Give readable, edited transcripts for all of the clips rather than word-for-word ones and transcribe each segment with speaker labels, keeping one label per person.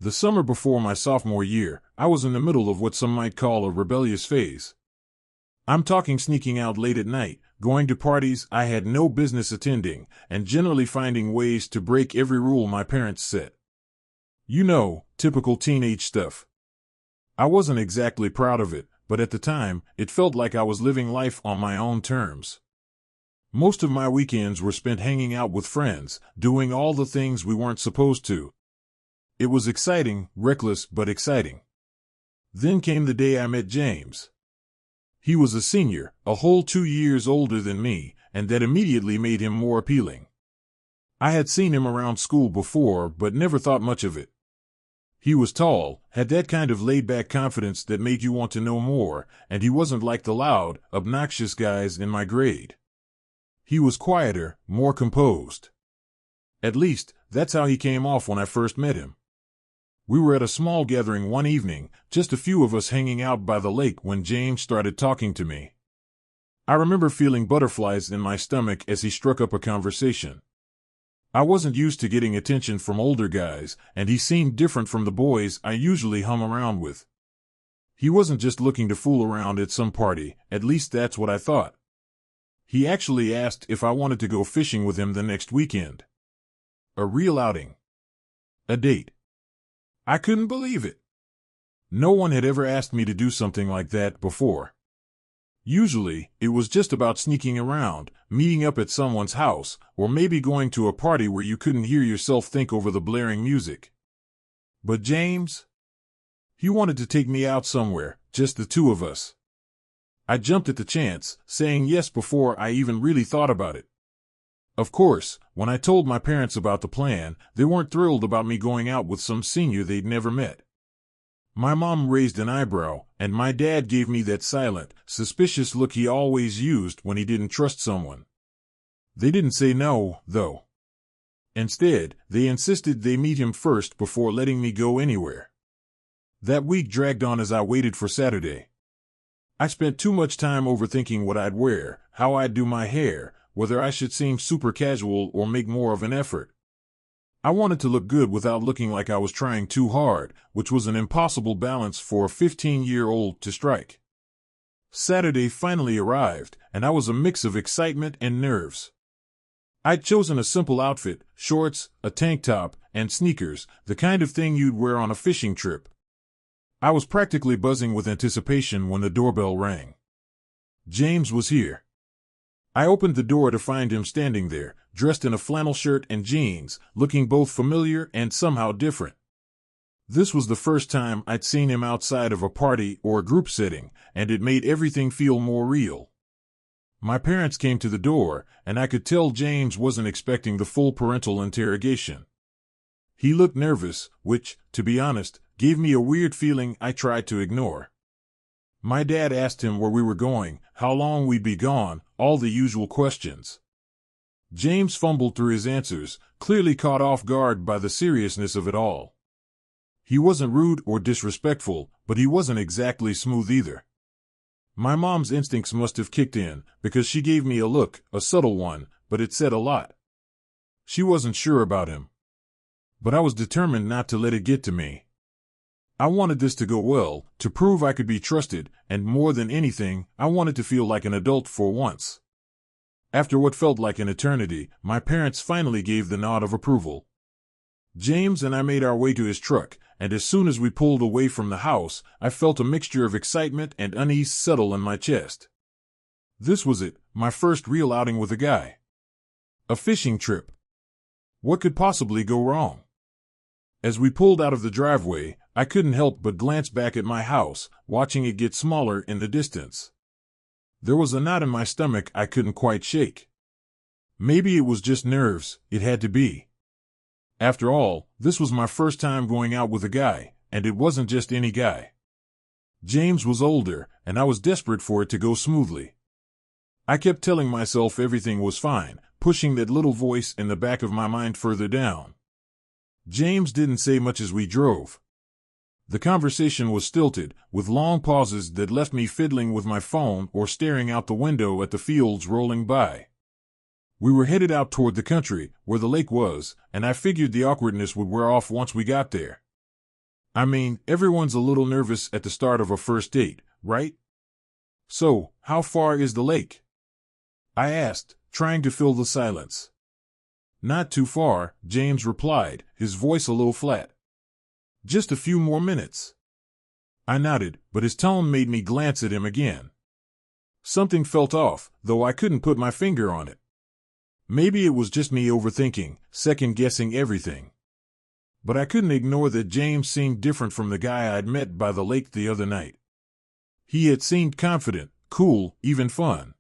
Speaker 1: The summer before my sophomore year, I was in the middle of what some might call a rebellious phase. I'm talking sneaking out late at night, going to parties I had no business attending, and generally finding ways to break every rule my parents set. You know, typical teenage stuff. I wasn't exactly proud of it, but at the time, it felt like I was living life on my own terms. Most of my weekends were spent hanging out with friends, doing all the things we weren't supposed to. It was exciting, reckless, but exciting. Then came the day I met James. He was a senior, a whole 2 years older than me, and that immediately made him more appealing. I had seen him around school before, but never thought much of it. He was tall, had that kind of laid-back confidence that made you want to know more, and he wasn't like the loud, obnoxious guys in my grade. He was quieter, more composed. At least, that's how he came off when I first met him. We were at a small gathering one evening, just a few of us hanging out by the lake when James started talking to me. I remember feeling butterflies in my stomach as he struck up a conversation. I wasn't used to getting attention from older guys, and he seemed different from the boys I usually hung around with. He wasn't just looking to fool around at some party, at least that's what I thought. He actually asked if I wanted to go fishing with him the next weekend. A real outing. A date. I couldn't believe it. No one had ever asked me to do something like that before. Usually, it was just about sneaking around, meeting up at someone's house, or maybe going to a party where you couldn't hear yourself think over the blaring music. But James? He wanted to take me out somewhere, just the two of us. I jumped at the chance, saying yes before I even really thought about it. Of course, when I told my parents about the plan, they weren't thrilled about me going out with some senior they'd never met. My mom raised an eyebrow, and my dad gave me that silent, suspicious look he always used when he didn't trust someone. They didn't say no, though. Instead, they insisted they meet him first before letting me go anywhere. That week dragged on as I waited for Saturday. I spent too much time overthinking what I'd wear, how I'd do my hair, whether I should seem super casual or make more of an effort. I wanted to look good without looking like I was trying too hard, which was an impossible balance for a 15-year-old to strike. Saturday finally arrived, and I was a mix of excitement and nerves. I'd chosen a simple outfit, shorts, a tank top, and sneakers, the kind of thing you'd wear on a fishing trip. I was practically buzzing with anticipation when the doorbell rang. James was here. I opened the door to find him standing there, dressed in a flannel shirt and jeans, looking both familiar and somehow different. This was the first time I'd seen him outside of a party or a group setting, and it made everything feel more real. My parents came to the door, and I could tell James wasn't expecting the full parental interrogation. He looked nervous, which, to be honest, gave me a weird feeling I tried to ignore. My dad asked him where we were going, how long we'd be gone, all the usual questions. James fumbled through his answers, clearly caught off guard by the seriousness of it all. He wasn't rude or disrespectful, but he wasn't exactly smooth either. My mom's instincts must have kicked in, because she gave me a look, a subtle one, but it said a lot. She wasn't sure about him. But I was determined not to let it get to me. I wanted this to go well, to prove I could be trusted, and more than anything, I wanted to feel like an adult for once. After what felt like an eternity, my parents finally gave the nod of approval. James and I made our way to his truck, and as soon as we pulled away from the house, I felt a mixture of excitement and unease settle in my chest. This was it, my first real outing with a guy. A fishing trip. What could possibly go wrong? As we pulled out of the driveway, I couldn't help but glance back at my house, watching it get smaller in the distance. There was a knot in my stomach I couldn't quite shake. Maybe it was just nerves, it had to be. After all, this was my first time going out with a guy, and it wasn't just any guy. James was older, and I was desperate for it to go smoothly. I kept telling myself everything was fine, pushing that little voice in the back of my mind further down. James didn't say much as we drove. The conversation was stilted, with long pauses that left me fiddling with my phone or staring out the window at the fields rolling by. We were headed out toward the country, where the lake was, and I figured the awkwardness would wear off once we got there. I mean, everyone's a little nervous at the start of a first date, right? So, how far is the lake? I asked, trying to fill the silence. Not too far, James replied, his voice a little flat. Just a few more minutes. I nodded, but his tone made me glance at him again. Something felt off, though I couldn't put my finger on it. Maybe it was just me overthinking, second-guessing everything. But I couldn't ignore that James seemed different from the guy I'd met by the lake the other night. He had seemed confident, cool, even fun.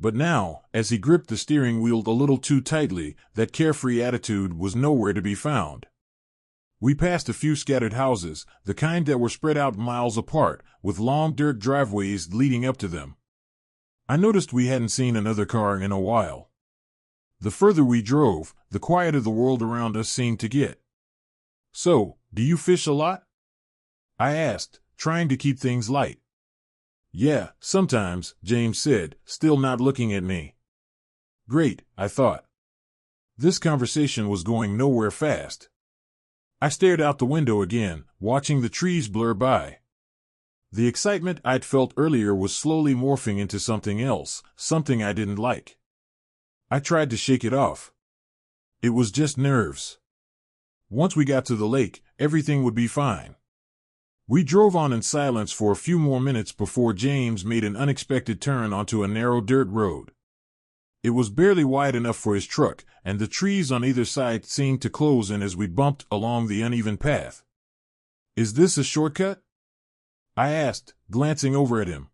Speaker 1: But now, as he gripped the steering wheel a little too tightly, that carefree attitude was nowhere to be found. We passed a few scattered houses, the kind that were spread out miles apart, with long dirt driveways leading up to them. I noticed we hadn't seen another car in a while. The further we drove, the quieter the world around us seemed to get. So, do you fish a lot? I asked, trying to keep things light. Yeah, sometimes, James said, still not looking at me. Great, I thought. This conversation was going nowhere fast. I stared out the window again, watching the trees blur by. The excitement I'd felt earlier was slowly morphing into something else, something I didn't like. I tried to shake it off. It was just nerves. Once we got to the lake, everything would be fine. We drove on in silence for a few more minutes before James made an unexpected turn onto a narrow dirt road. It was barely wide enough for his truck, and the trees on either side seemed to close in as we bumped along the uneven path. Is this a shortcut? I asked, glancing over at him.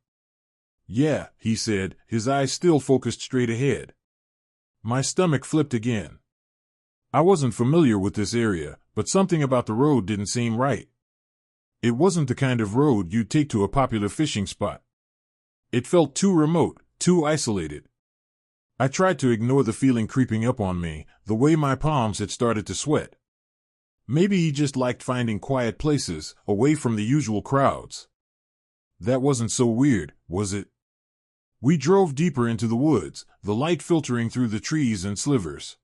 Speaker 1: Yeah, he said, his eyes still focused straight ahead. My stomach flipped again. I wasn't familiar with this area, but something about the road didn't seem right. It wasn't the kind of road you'd take to a popular fishing spot. It felt too remote, too isolated. I tried to ignore the feeling creeping up on me, the way my palms had started to sweat. Maybe he just liked finding quiet places, away from the usual crowds. That wasn't so weird, was it? We drove deeper into the woods, the light filtering through the trees and slivers.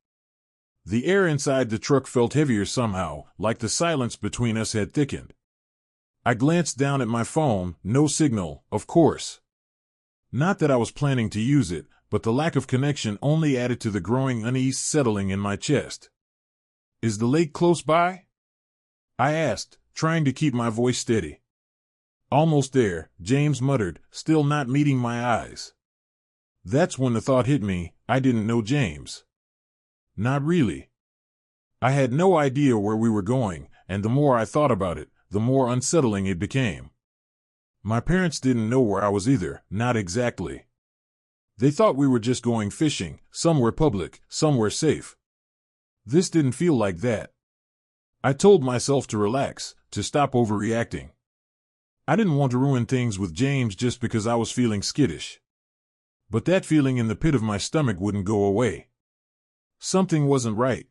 Speaker 1: The air inside the truck felt heavier somehow, like the silence between us had thickened. I glanced down at my phone, no signal, of course. Not that I was planning to use it, but the lack of connection only added to the growing unease settling in my chest. Is the lake close by? I asked, trying to keep my voice steady. Almost there, James muttered, still not meeting my eyes. That's when the thought hit me, I didn't know James. Not really. I had no idea where we were going, and the more I thought about it, the more unsettling it became. My parents didn't know where I was either, not exactly. They thought we were just going fishing, somewhere public, somewhere safe. This didn't feel like that. I told myself to relax, to stop overreacting. I didn't want to ruin things with James just because I was feeling skittish. But that feeling in the pit of my stomach wouldn't go away. Something wasn't right.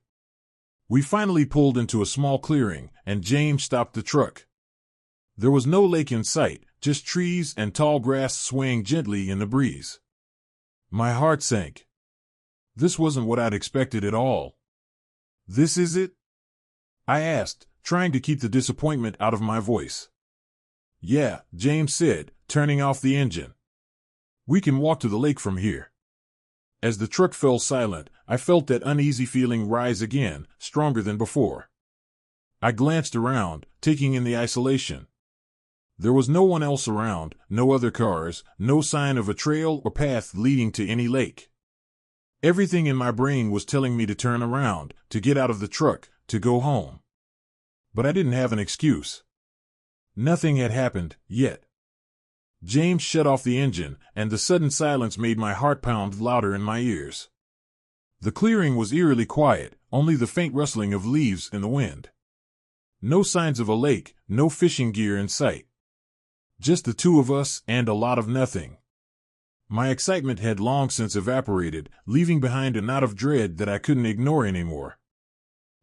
Speaker 1: We finally pulled into a small clearing, and James stopped the truck. There was no lake in sight, just trees and tall grass swaying gently in the breeze. My heart sank. This wasn't what I'd expected at all. This is it? I asked, trying to keep the disappointment out of my voice. Yeah, James said, turning off the engine. We can walk to the lake from here. As the truck fell silent, I felt that uneasy feeling rise again, stronger than before. I glanced around, taking in the isolation. There was no one else around, no other cars, no sign of a trail or path leading to any lake. Everything in my brain was telling me to turn around, to get out of the truck, to go home. But I didn't have an excuse. Nothing had happened, yet. James shut off the engine, and the sudden silence made my heart pound louder in my ears. The clearing was eerily quiet, only the faint rustling of leaves in the wind. No signs of a lake, no fishing gear in sight. Just the two of us and a lot of nothing. My excitement had long since evaporated, leaving behind a knot of dread that I couldn't ignore anymore.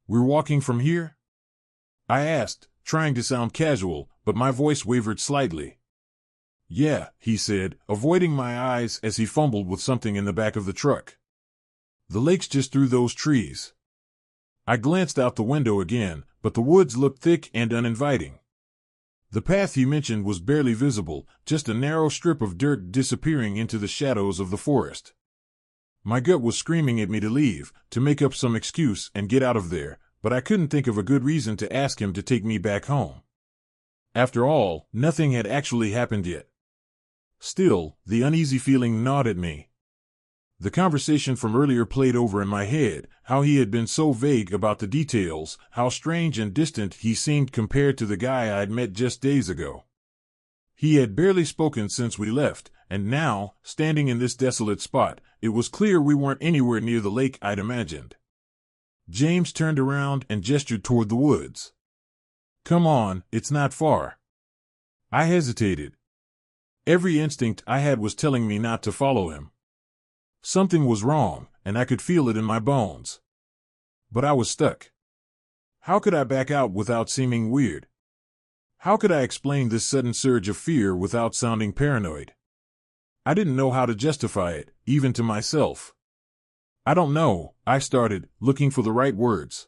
Speaker 1: We're walking from here? I asked, trying to sound casual, but my voice wavered slightly. Yeah, he said, avoiding my eyes as he fumbled with something in the back of the truck. The lake's just through those trees. I glanced out the window again, but the woods looked thick and uninviting. The path he mentioned was barely visible, just a narrow strip of dirt disappearing into the shadows of the forest. My gut was screaming at me to leave, to make up some excuse and get out of there, but I couldn't think of a good reason to ask him to take me back home. After all, nothing had actually happened yet. Still, the uneasy feeling gnawed at me. The conversation from earlier played over in my head, how he had been so vague about the details, how strange and distant he seemed compared to the guy I'd met just days ago. He had barely spoken since we left, and now, standing in this desolate spot, it was clear we weren't anywhere near the lake I'd imagined. James turned around and gestured toward the woods. "Come on, it's not far." I hesitated. Every instinct I had was telling me not to follow him. Something was wrong, and I could feel it in my bones. But I was stuck. How could I back out without seeming weird? How could I explain this sudden surge of fear without sounding paranoid? I didn't know how to justify it, even to myself. "I don't know," I started, looking for the right words.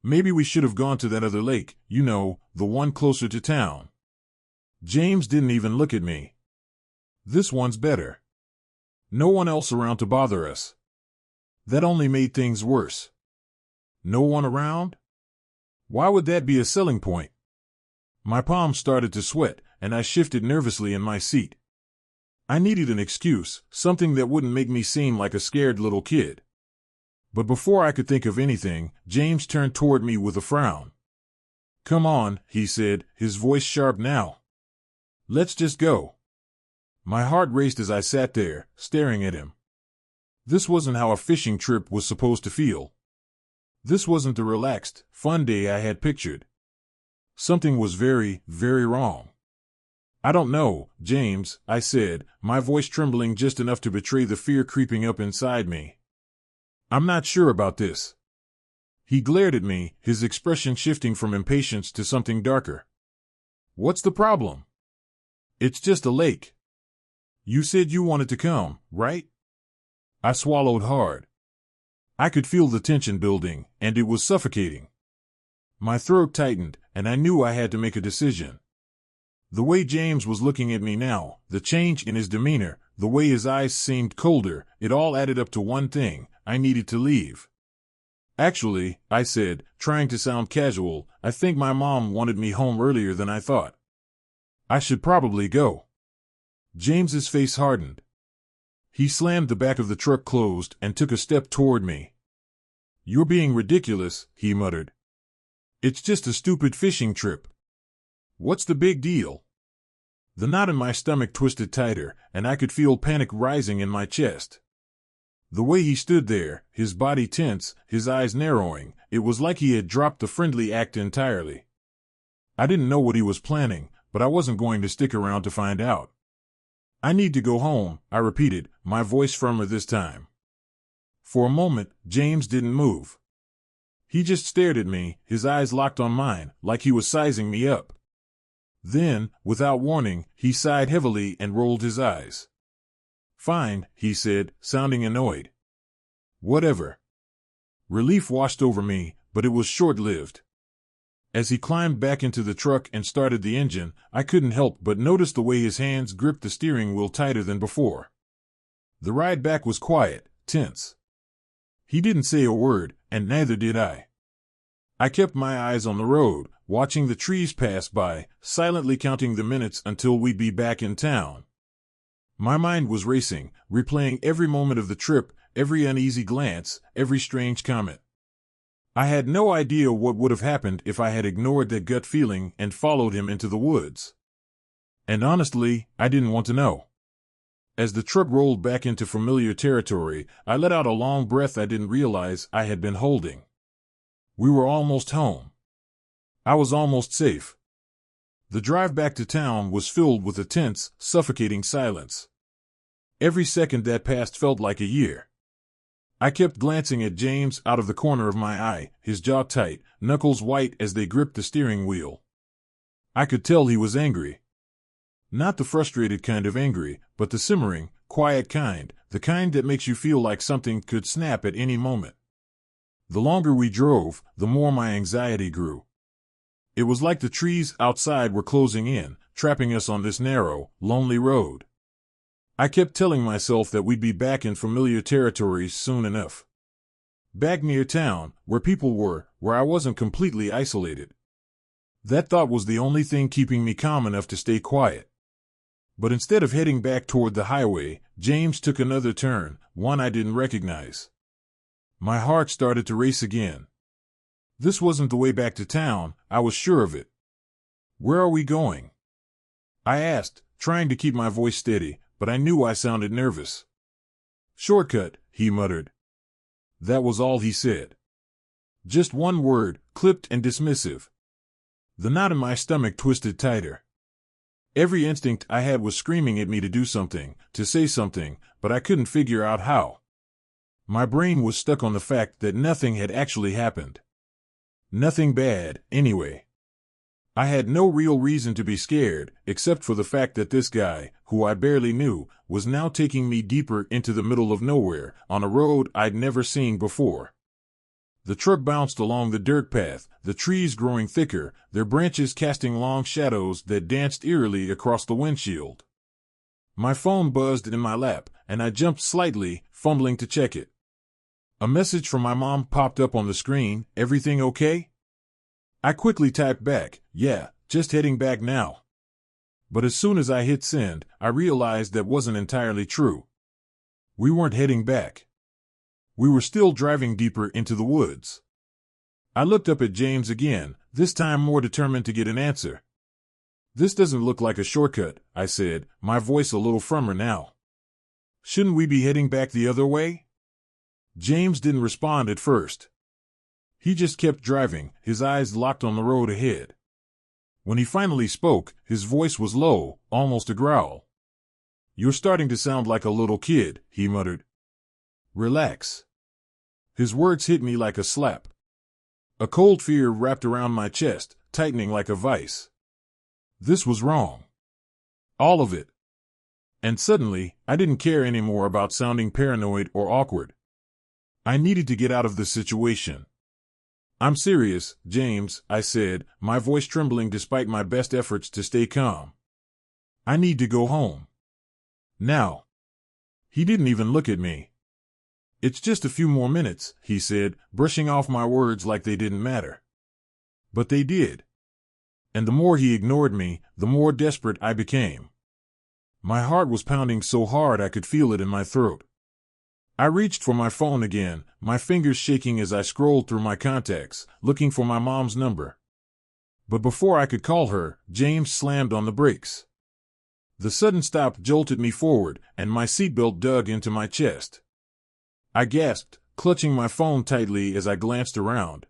Speaker 1: "Maybe we should have gone to that other lake, you know, the one closer to town." James didn't even look at me. "This one's better. No one else around to bother us." That only made things worse. No one around? Why would that be a selling point? My palms started to sweat, and I shifted nervously in my seat. I needed an excuse, something that wouldn't make me seem like a scared little kid. But before I could think of anything, James turned toward me with a frown. "Come on," he said, his voice sharp now. "Let's just go." My heart raced as I sat there, staring at him. This wasn't how a fishing trip was supposed to feel. This wasn't the relaxed, fun day I had pictured. Something was very, very wrong. "I don't know, James," I said, my voice trembling just enough to betray the fear creeping up inside me. "I'm not sure about this." He glared at me, his expression shifting from impatience to something darker. "What's the problem?" "It's just a lake." "You said you wanted to come, right?" I swallowed hard. I could feel the tension building, and it was suffocating. My throat tightened, and I knew I had to make a decision. The way James was looking at me now, the change in his demeanor, the way his eyes seemed colder, it all added up to one thing: I needed to leave. "Actually," I said, trying to sound casual, "I think my mom wanted me home earlier than I thought. I should probably go." James's face hardened. He slammed the back of the truck closed and took a step toward me. "You're being ridiculous," he muttered. "It's just a stupid fishing trip. What's the big deal?" The knot in my stomach twisted tighter, and I could feel panic rising in my chest. The way he stood there, his body tense, his eyes narrowing, it was like he had dropped the friendly act entirely. I didn't know what he was planning, but I wasn't going to stick around to find out. "I need to go home," I repeated, my voice firmer this time. For a moment, James didn't move. He just stared at me, his eyes locked on mine, like he was sizing me up. Then, without warning, he sighed heavily and rolled his eyes. "Fine," he said, sounding annoyed. "Whatever." Relief washed over me, but it was short-lived. As he climbed back into the truck and started the engine, I couldn't help but notice the way his hands gripped the steering wheel tighter than before. The ride back was quiet, tense. He didn't say a word, and neither did I. I kept my eyes on the road, watching the trees pass by, silently counting the minutes until we'd be back in town. My mind was racing, replaying every moment of the trip, every uneasy glance, every strange comment. I had no idea what would have happened if I had ignored that gut feeling and followed him into the woods. And honestly, I didn't want to know. As the truck rolled back into familiar territory, I let out a long breath I didn't realize I had been holding. We were almost home. I was almost safe. The drive back to town was filled with a tense, suffocating silence. Every second that passed felt like a year. I kept glancing at James out of the corner of my eye, his jaw tight, knuckles white as they gripped the steering wheel. I could tell he was angry. Not the frustrated kind of angry, but the simmering, quiet kind, the kind that makes you feel like something could snap at any moment. The longer we drove, the more my anxiety grew. It was like the trees outside were closing in, trapping us on this narrow, lonely road. I kept telling myself that we'd be back in familiar territories soon enough. Back near town, where people were, where I wasn't completely isolated. That thought was the only thing keeping me calm enough to stay quiet. But instead of heading back toward the highway, James took another turn, one I didn't recognize. My heart started to race again. This wasn't the way back to town, I was sure of it. "Where are we going?" I asked, trying to keep my voice steady, but I knew I sounded nervous. "Shortcut," he muttered. That was all he said. Just one word, clipped and dismissive. The knot in my stomach twisted tighter. Every instinct I had was screaming at me to do something, to say something, but I couldn't figure out how. My brain was stuck on the fact that nothing had actually happened. Nothing bad, anyway. I had no real reason to be scared, except for the fact that this guy, who I barely knew, was now taking me deeper into the middle of nowhere, on a road I'd never seen before. The truck bounced along the dirt path, the trees growing thicker, their branches casting long shadows that danced eerily across the windshield. My phone buzzed in my lap, and I jumped slightly, fumbling to check it. A message from my mom popped up on the screen. "Everything okay?" I quickly typed back, "Yeah, just heading back now." But as soon as I hit send, I realized that wasn't entirely true. We weren't heading back. We were still driving deeper into the woods. I looked up at James again, this time more determined to get an answer. "This doesn't look like a shortcut," I said, my voice a little firmer now. "Shouldn't we be heading back the other way?" James didn't respond at first. He just kept driving, his eyes locked on the road ahead. When he finally spoke, his voice was low, almost a growl. "You're starting to sound like a little kid," he muttered. "Relax." His words hit me like a slap. A cold fear wrapped around my chest, tightening like a vice. This was wrong. All of it. And suddenly, I didn't care anymore about sounding paranoid or awkward. I needed to get out of the situation. "I'm serious, James," I said, my voice trembling despite my best efforts to stay calm. "I need to go home. Now." He didn't even look at me. "It's just a few more minutes," he said, brushing off my words like they didn't matter. But they did. And the more he ignored me, the more desperate I became. My heart was pounding so hard I could feel it in my throat. I reached for my phone again, my fingers shaking as I scrolled through my contacts, looking for my mom's number. But before I could call her, James slammed on the brakes. The sudden stop jolted me forward, and my seatbelt dug into my chest. I gasped, clutching my phone tightly as I glanced around.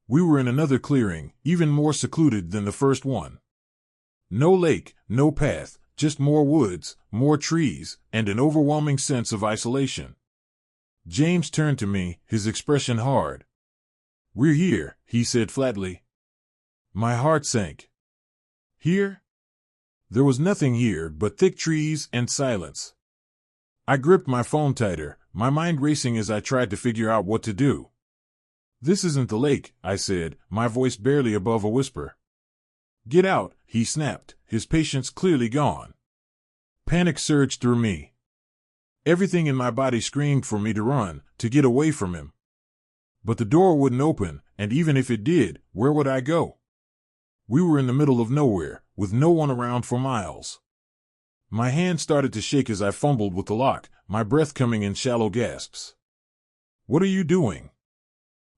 Speaker 1: We were in another clearing, even more secluded than the first one. No lake, no path, just more woods, more trees, and an overwhelming sense of isolation. James turned to me, his expression hard. "We're here," he said flatly. My heart sank. Here? There was nothing here but thick trees and silence. I gripped my phone tighter, my mind racing as I tried to figure out what to do. "This isn't the lake," I said, my voice barely above a whisper. "Get out," he snapped, his patience clearly gone. Panic surged through me. Everything in my body screamed for me to run, to get away from him. But the door wouldn't open, and even if it did, where would I go? We were in the middle of nowhere, with no one around for miles. My hand started to shake as I fumbled with the lock, my breath coming in shallow gasps. "What are you doing?"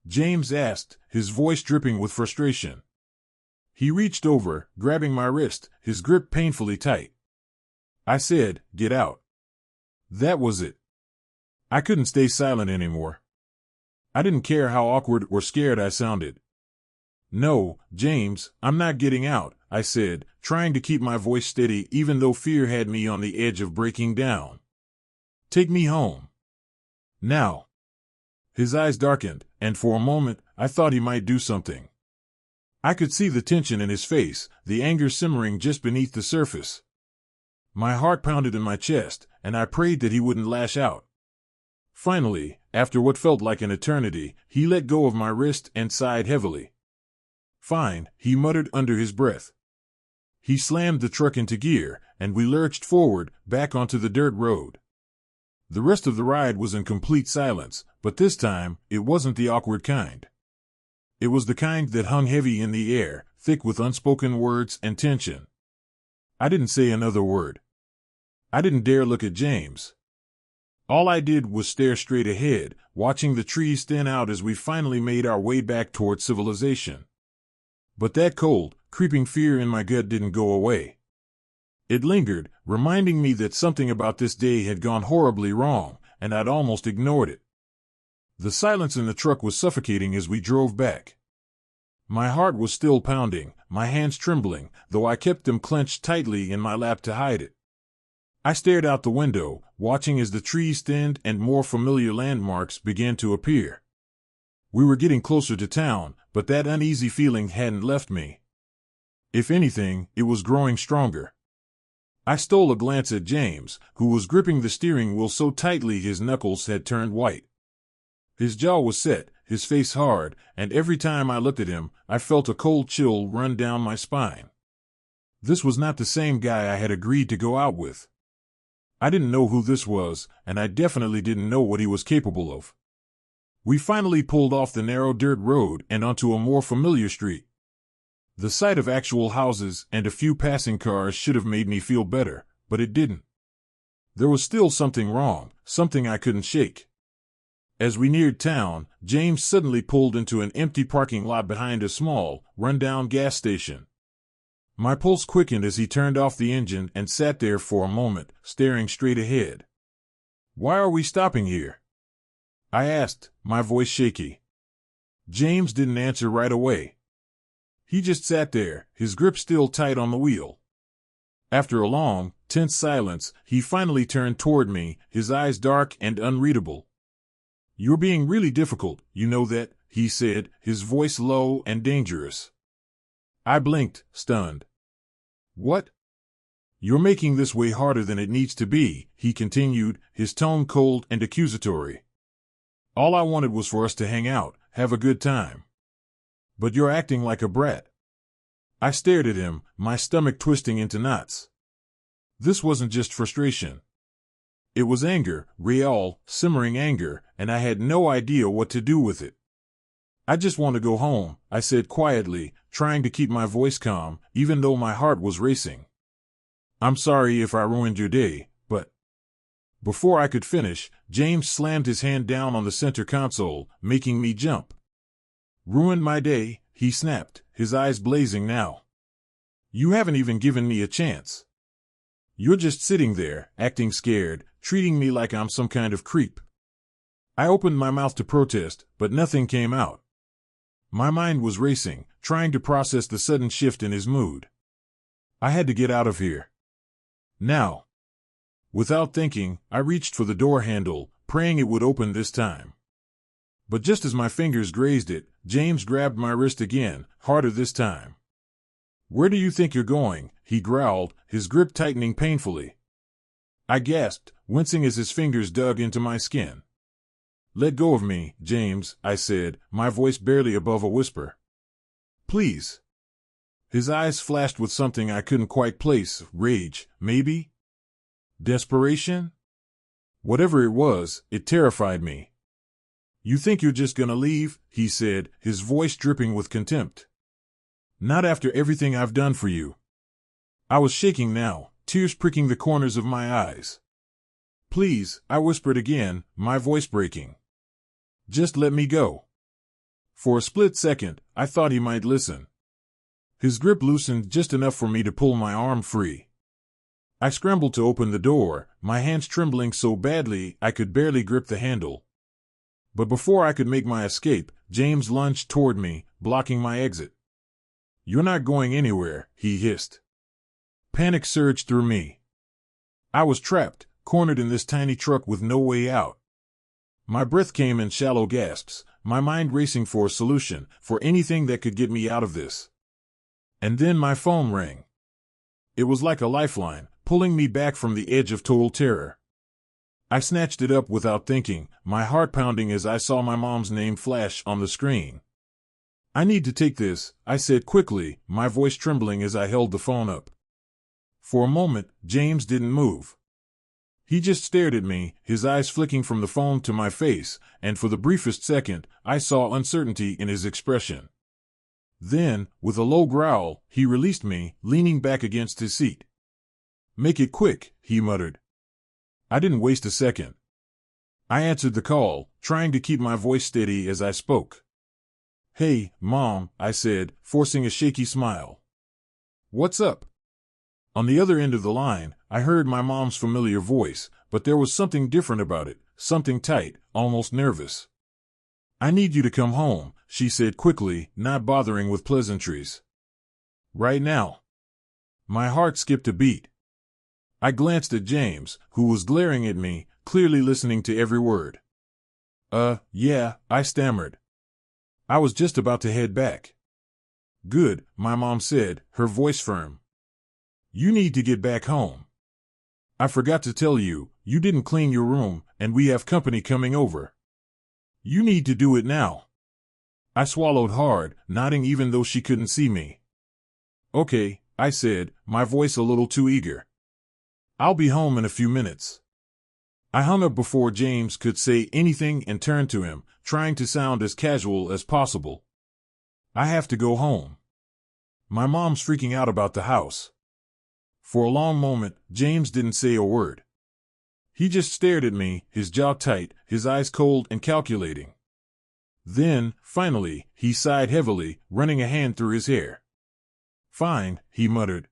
Speaker 1: James asked, his voice dripping with frustration. He reached over, grabbing my wrist, his grip painfully tight. I said, "Get out." That was it. I couldn't stay silent anymore. I didn't care how awkward or scared I sounded. "No, James, I'm not getting out," I said, trying to keep my voice steady even though fear had me on the edge of breaking down. "Take me home. Now." His eyes darkened, and for a moment, I thought he might do something. I could see the tension in his face, the anger simmering just beneath the surface. My heart pounded in my chest, and I prayed that he wouldn't lash out. Finally, after what felt like an eternity, he let go of my wrist and sighed heavily. "Fine," he muttered under his breath. He slammed the truck into gear, and we lurched forward, back onto the dirt road. The rest of the ride was in complete silence, but this time, it wasn't the awkward kind. It was the kind that hung heavy in the air, thick with unspoken words and tension. I didn't say another word. I didn't dare look at James. All I did was stare straight ahead, watching the trees thin out as we finally made our way back toward civilization. But that cold, creeping fear in my gut didn't go away. It lingered, reminding me that something about this day had gone horribly wrong, and I'd almost ignored it. The silence in the truck was suffocating as we drove back. My heart was still pounding, my hands trembling, though I kept them clenched tightly in my lap to hide it. I stared out the window, watching as the trees thinned and more familiar landmarks began to appear. We were getting closer to town, but that uneasy feeling hadn't left me. If anything, it was growing stronger. I stole a glance at James, who was gripping the steering wheel so tightly his knuckles had turned white. His jaw was set, his face hard, and every time I looked at him, I felt a cold chill run down my spine. This was not the same guy I had agreed to go out with. I didn't know who this was, and I definitely didn't know what he was capable of. We finally pulled off the narrow dirt road and onto a more familiar street. The sight of actual houses and a few passing cars should have made me feel better, but it didn't. There was still something wrong, something I couldn't shake. As we neared town, James suddenly pulled into an empty parking lot behind a small, run-down gas station. My pulse quickened as he turned off the engine and sat there for a moment, staring straight ahead. "Why are we stopping here?" I asked, my voice shaky. James didn't answer right away. He just sat there, his grip still tight on the wheel. After a long, tense silence, he finally turned toward me, his eyes dark and unreadable. "You're being really difficult, you know that," he said, his voice low and dangerous. I blinked, stunned. "What?" "You're making this way harder than it needs to be," he continued, his tone cold and accusatory. "All I wanted was for us to hang out, have a good time. But you're acting like a brat." I stared at him, my stomach twisting into knots. This wasn't just frustration. It was anger, real, simmering anger, and I had no idea what to do with it. "I just want to go home," I said quietly, trying to keep my voice calm, even though my heart was racing. "I'm sorry if I ruined your day, but—" Before I could finish, James slammed his hand down on the center console, making me jump. "Ruined my day?" he snapped, his eyes blazing now. "You haven't even given me a chance. You're just sitting there, acting scared, treating me like I'm some kind of creep." I opened my mouth to protest, but nothing came out. My mind was racing, trying to process the sudden shift in his mood. I had to get out of here. Now. Without thinking, I reached for the door handle, praying it would open this time. But just as my fingers grazed it, James grabbed my wrist again, harder this time. "Where do you think you're going?" he growled, his grip tightening painfully. I gasped, wincing as his fingers dug into my skin. "Let go of me, James," I said, my voice barely above a whisper. "Please." His eyes flashed with something I couldn't quite place, rage, maybe? Desperation? Whatever it was, it terrified me. "You think you're just gonna leave?" he said, his voice dripping with contempt. "Not after everything I've done for you." I was shaking now, tears pricking the corners of my eyes. "Please," I whispered again, my voice breaking. "Just let me go." For a split second, I thought he might listen. His grip loosened just enough for me to pull my arm free. I scrambled to open the door, my hands trembling so badly I could barely grip the handle. But before I could make my escape, James lunged toward me, blocking my exit. "You're not going anywhere," he hissed. Panic surged through me. I was trapped, cornered in this tiny truck with no way out. My breath came in shallow gasps, my mind racing for a solution, for anything that could get me out of this. And then my phone rang. It was like a lifeline, pulling me back from the edge of total terror. I snatched it up without thinking, my heart pounding as I saw my mom's name flash on the screen. "I need to take this," I said quickly, my voice trembling as I held the phone up. For a moment, James didn't move. He just stared at me, his eyes flicking from the phone to my face, and for the briefest second, I saw uncertainty in his expression. Then, with a low growl, he released me, leaning back against his seat. "Make it quick," he muttered. I didn't waste a second. I answered the call, trying to keep my voice steady as I spoke. "Hey, Mom," I said, forcing a shaky smile. "What's up?" On the other end of the line, I heard my mom's familiar voice, but there was something different about it, something tight, almost nervous. "I need you to come home," she said quickly, not bothering with pleasantries. "Right now." My heart skipped a beat. I glanced at James, who was glaring at me, clearly listening to every word. Yeah," I stammered. I was just about to head back. "Good," my mom said, her voice firm. "You need to get back home. I forgot to tell you, you didn't clean your room, and we have company coming over. You need to do it now." I swallowed hard, nodding even though she couldn't see me. "Okay," I said, my voice a little too eager. "I'll be home in a few minutes." I hung up before James could say anything and turned to him, trying to sound as casual as possible. "I have to go home. My mom's freaking out about the house." For a long moment, James didn't say a word. He just stared at me, his jaw tight, his eyes cold and calculating. Then, finally, he sighed heavily, running a hand through his hair. "Fine," he muttered.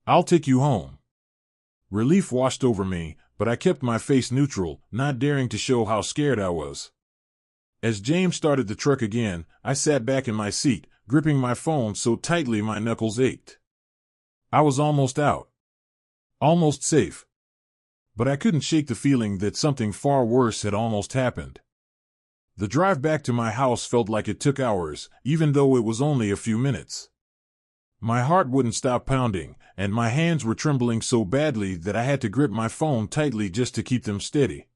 Speaker 1: "I'll take you home." Relief washed over me, but I kept my face neutral, not daring to show how scared I was. As James started the truck again, I sat back in my seat, gripping my phone so tightly my knuckles ached. I was almost out. Almost safe. But I couldn't shake the feeling that something far worse had almost happened. The drive back to my house felt like it took hours, even though it was only a few minutes. My heart wouldn't stop pounding, and my hands were trembling so badly that I had to grip my phone tightly just to keep them steady.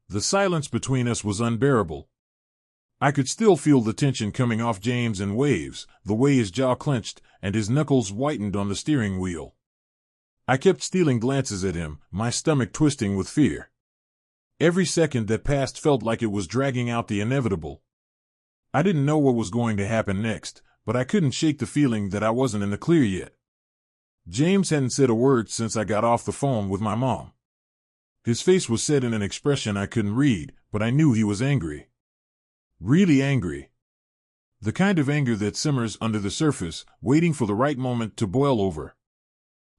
Speaker 1: The silence between us was unbearable. I could still feel the tension coming off James in waves, the way his jaw clenched and his knuckles whitened on the steering wheel. I kept stealing glances at him, my stomach twisting with fear. Every second that passed felt like it was dragging out the inevitable. I didn't know what was going to happen next, but I couldn't shake the feeling that I wasn't in the clear yet. James hadn't said a word since I got off the phone with my mom. His face was set in an expression I couldn't read, but I knew he was angry. Really angry. The kind of anger that simmers under the surface, waiting for the right moment to boil over.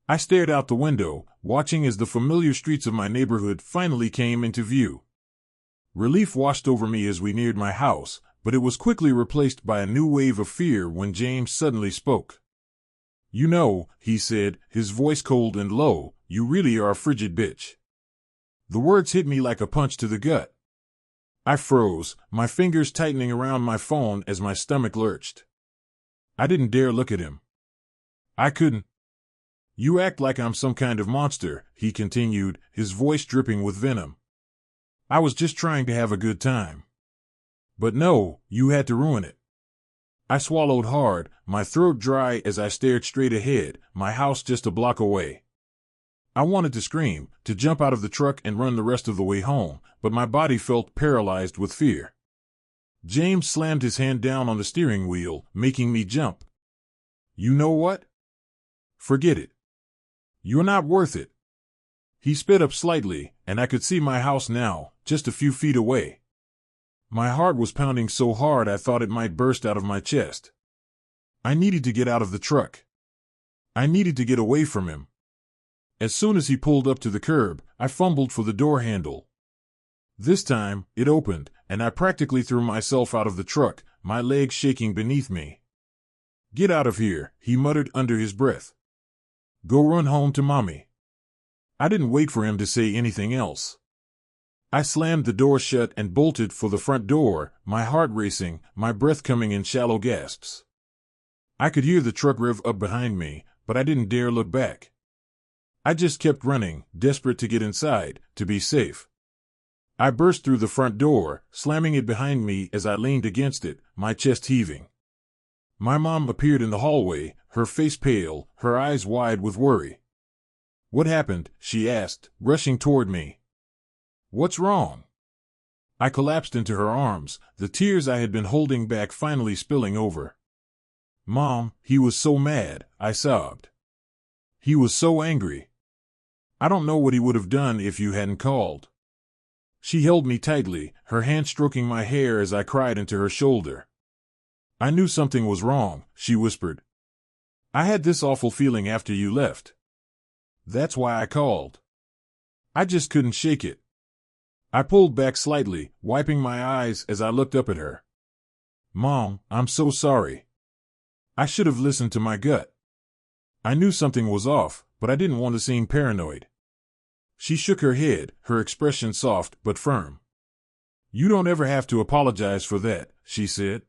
Speaker 1: I stared out the window, watching as the familiar streets of my neighborhood finally came into view. Relief washed over me as we neared my house, but it was quickly replaced by a new wave of fear when James suddenly spoke. "You know," he said, his voice cold and low, "you really are a frigid bitch." The words hit me like a punch to the gut. I froze, my fingers tightening around my phone as my stomach lurched. I didn't dare look at him. I couldn't. "You act like I'm some kind of monster," he continued, his voice dripping with venom. "I was just trying to have a good time. But no, you had to ruin it." I swallowed hard, my throat dry as I stared straight ahead, my house just a block away. I wanted to scream, to jump out of the truck and run the rest of the way home, but my body felt paralyzed with fear. James slammed his hand down on the steering wheel, making me jump. "You know what? Forget it. You're not worth it." He sped up slightly, and I could see my house now, just a few feet away. My heart was pounding so hard I thought it might burst out of my chest. I needed to get out of the truck. I needed to get away from him. As soon as he pulled up to the curb, I fumbled for the door handle. This time, it opened, and I practically threw myself out of the truck, my legs shaking beneath me. "Get out of here," he muttered under his breath. "Go run home to Mommy." I didn't wait for him to say anything else. I slammed the door shut and bolted for the front door, my heart racing, my breath coming in shallow gasps. I could hear the truck rev up behind me, but I didn't dare look back. I just kept running, desperate to get inside, to be safe. I burst through the front door, slamming it behind me as I leaned against it, my chest heaving. My mom appeared in the hallway, her face pale, her eyes wide with worry. "What happened?" she asked, rushing toward me. "What's wrong?" I collapsed into her arms, the tears I had been holding back finally spilling over. "Mom, he was so mad," I sobbed. "He was so angry. I don't know what he would have done if you hadn't called." She held me tightly, her hand stroking my hair as I cried into her shoulder. "I knew something was wrong," she whispered. "I had this awful feeling after you left. That's why I called. I just couldn't shake it." I pulled back slightly, wiping my eyes as I looked up at her. "Mom, I'm so sorry. I should have listened to my gut. I knew something was off, but I didn't want to seem paranoid." She shook her head, her expression soft but firm. "You don't ever have to apologize for that," she said.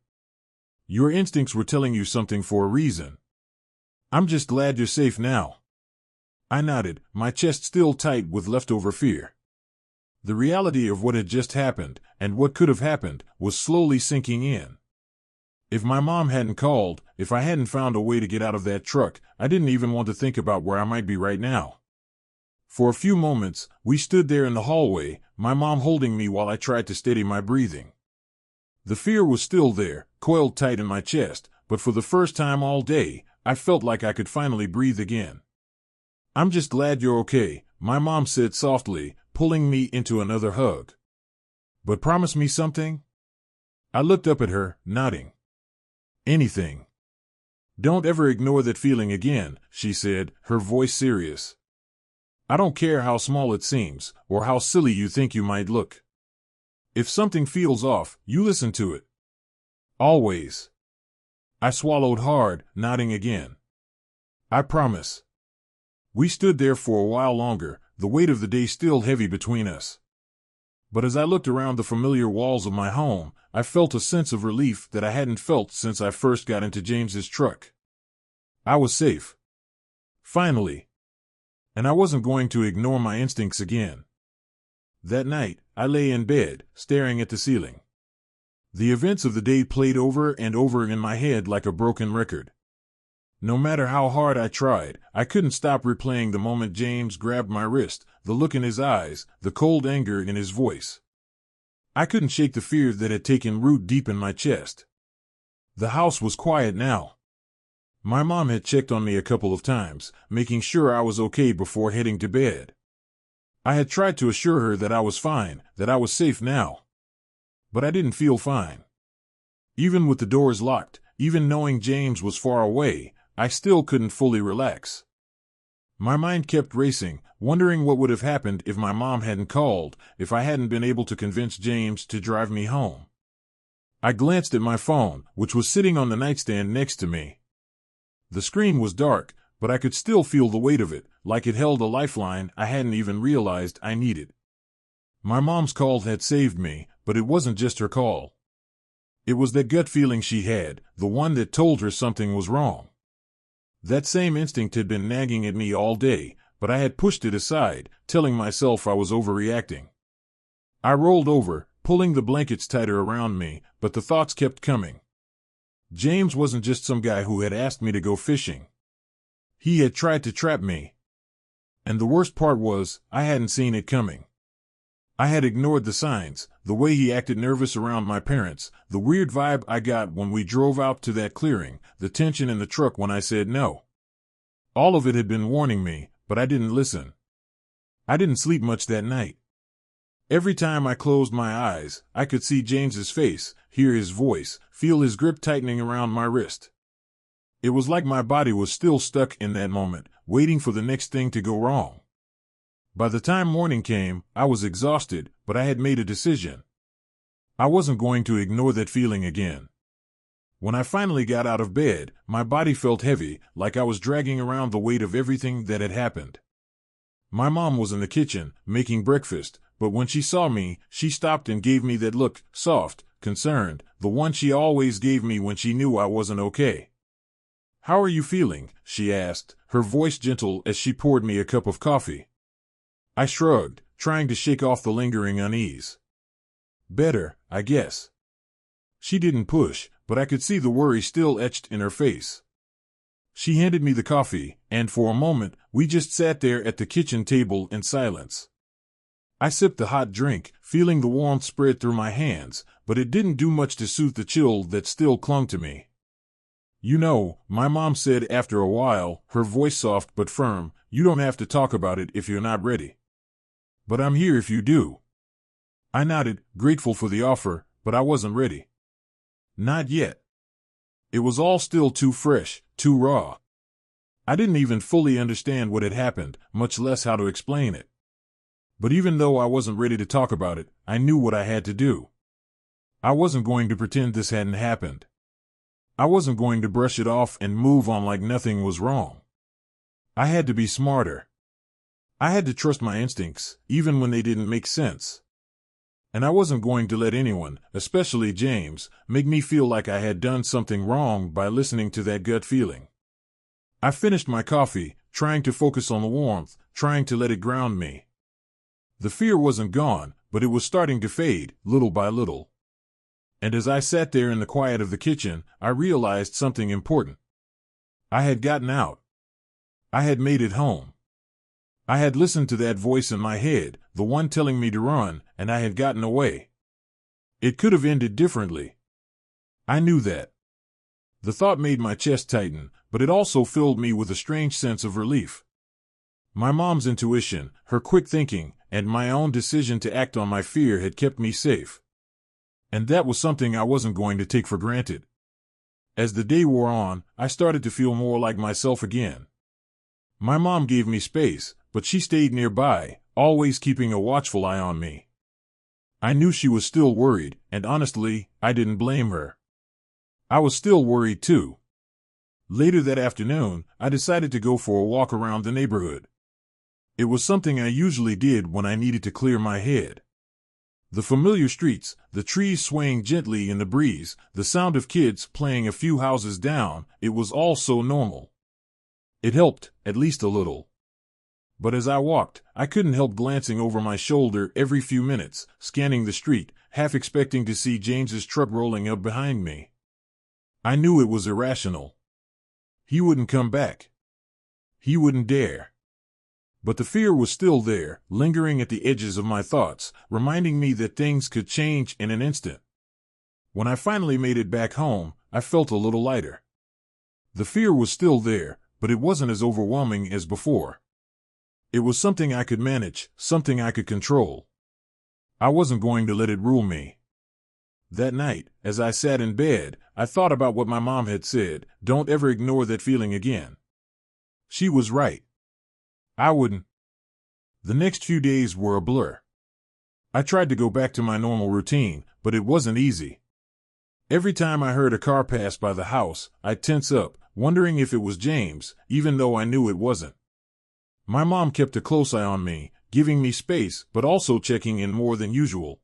Speaker 1: "Your instincts were telling you something for a reason. I'm just glad you're safe now." I nodded, my chest still tight with leftover fear. The reality of what had just happened, and what could have happened, was slowly sinking in. If my mom hadn't called, if I hadn't found a way to get out of that truck, I didn't even want to think about where I might be right now. For a few moments, we stood there in the hallway, my mom holding me while I tried to steady my breathing. The fear was still there, coiled tight in my chest, but for the first time all day, I felt like I could finally breathe again. "I'm just glad you're okay," my mom said softly, pulling me into another hug. "But promise me something?" I looked up at her, nodding. "Anything. Don't ever ignore that feeling again," she said, her voice serious. "I don't care how small it seems, or how silly you think you might look. If something feels off, you listen to it. Always." I swallowed hard, nodding again. "I promise." We stood there for a while longer, the weight of the day still heavy between us. But as I looked around the familiar walls of my home, I felt a sense of relief that I hadn't felt since I first got into James's truck. I was safe. Finally. And I wasn't going to ignore my instincts again. That night, I lay in bed, staring at the ceiling. The events of the day played over and over in my head like a broken record. No matter how hard I tried, I couldn't stop replaying the moment James grabbed my wrist, the look in his eyes, the cold anger in his voice. I couldn't shake the fear that had taken root deep in my chest. The house was quiet now. My mom had checked on me a couple of times, making sure I was okay before heading to bed. I had tried to assure her that I was fine, that I was safe now. But I didn't feel fine. Even with the doors locked, even knowing James was far away, I still couldn't fully relax. My mind kept racing, wondering what would have happened if my mom hadn't called, if I hadn't been able to convince James to drive me home. I glanced at my phone, which was sitting on the nightstand next to me. The screen was dark, but I could still feel the weight of it, like it held a lifeline I hadn't even realized I needed. My mom's call had saved me, but it wasn't just her call. It was that gut feeling she had, the one that told her something was wrong. That same instinct had been nagging at me all day, but I had pushed it aside, telling myself I was overreacting. I rolled over, pulling the blankets tighter around me, but the thoughts kept coming. James wasn't just some guy who had asked me to go fishing. He had tried to trap me. And the worst part was, I hadn't seen it coming. I had ignored the signs, the way he acted nervous around my parents, the weird vibe I got when we drove out to that clearing, the tension in the truck when I said no. All of it had been warning me, but I didn't listen. I didn't sleep much that night. Every time I closed my eyes, I could see James's face, hear his voice, feel his grip tightening around my wrist. It was like my body was still stuck in that moment, waiting for the next thing to go wrong. By the time morning came, I was exhausted, but I had made a decision. I wasn't going to ignore that feeling again. When I finally got out of bed, my body felt heavy, like I was dragging around the weight of everything that had happened. My mom was in the kitchen, making breakfast, but when she saw me, she stopped and gave me that look, soft, concerned, the one she always gave me when she knew I wasn't okay. "How are you feeling?" she asked, her voice gentle as she poured me a cup of coffee. I shrugged, trying to shake off the lingering unease. "Better, I guess." She didn't push, but I could see the worry still etched in her face. She handed me the coffee, and for a moment, we just sat there at the kitchen table in silence. I sipped the hot drink, feeling the warmth spread through my hands, but it didn't do much to soothe the chill that still clung to me. "You know," my mom said after a while, her voice soft but firm, "you don't have to talk about it if you're not ready. But I'm here if you do." I nodded, grateful for the offer, but I wasn't ready. Not yet. It was all still too fresh, too raw. I didn't even fully understand what had happened, much less how to explain it. But even though I wasn't ready to talk about it, I knew what I had to do. I wasn't going to pretend this hadn't happened. I wasn't going to brush it off and move on like nothing was wrong. I had to be smarter. I had to trust my instincts, even when they didn't make sense. And I wasn't going to let anyone, especially James, make me feel like I had done something wrong by listening to that gut feeling. I finished my coffee, trying to focus on the warmth, trying to let it ground me. The fear wasn't gone, but it was starting to fade, little by little. And as I sat there in the quiet of the kitchen, I realized something important. I had gotten out. I had made it home. I had listened to that voice in my head, the one telling me to run, and I had gotten away. It could have ended differently. I knew that. The thought made my chest tighten, but it also filled me with a strange sense of relief. My mom's intuition, her quick thinking, and my own decision to act on my fear had kept me safe. And that was something I wasn't going to take for granted. As the day wore on, I started to feel more like myself again. My mom gave me space, but she stayed nearby, always keeping a watchful eye on me. I knew she was still worried, and honestly, I didn't blame her. I was still worried too. Later that afternoon, I decided to go for a walk around the neighborhood. It was something I usually did when I needed to clear my head. The familiar streets, the trees swaying gently in the breeze, the sound of kids playing a few houses down, it was all so normal. It helped, at least a little. But as I walked, I couldn't help glancing over my shoulder every few minutes, scanning the street, half expecting to see James's truck rolling up behind me. I knew it was irrational. He wouldn't come back. He wouldn't dare. But the fear was still there, lingering at the edges of my thoughts, reminding me that things could change in an instant. When I finally made it back home, I felt a little lighter. The fear was still there, but it wasn't as overwhelming as before. It was something I could manage, something I could control. I wasn't going to let it rule me. That night, as I sat in bed, I thought about what my mom had said, "Don't ever ignore that feeling again." She was right. I wouldn't. The next few days were a blur. I tried to go back to my normal routine, but it wasn't easy. Every time I heard a car pass by the house, I'd tense up, wondering if it was James, even though I knew it wasn't. My mom kept a close eye on me, giving me space, but also checking in more than usual.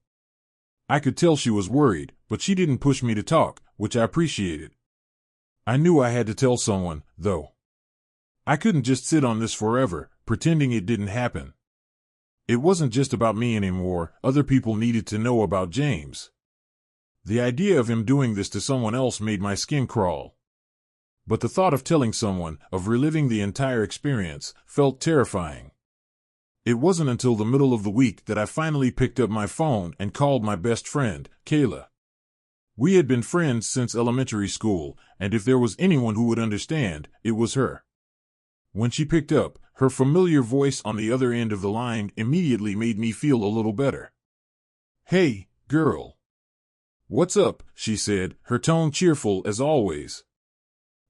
Speaker 1: I could tell she was worried, but she didn't push me to talk, which I appreciated. I knew I had to tell someone, though. I couldn't just sit on this forever, pretending it didn't happen. It wasn't just about me anymore, other people needed to know about James. The idea of him doing this to someone else made my skin crawl. But the thought of telling someone, of reliving the entire experience, felt terrifying. It wasn't until the middle of the week that I finally picked up my phone and called my best friend, Kayla. We had been friends since elementary school, and if there was anyone who would understand, it was her. When she picked up, her familiar voice on the other end of the line immediately made me feel a little better. "Hey, girl. What's up?" she said, her tone cheerful as always.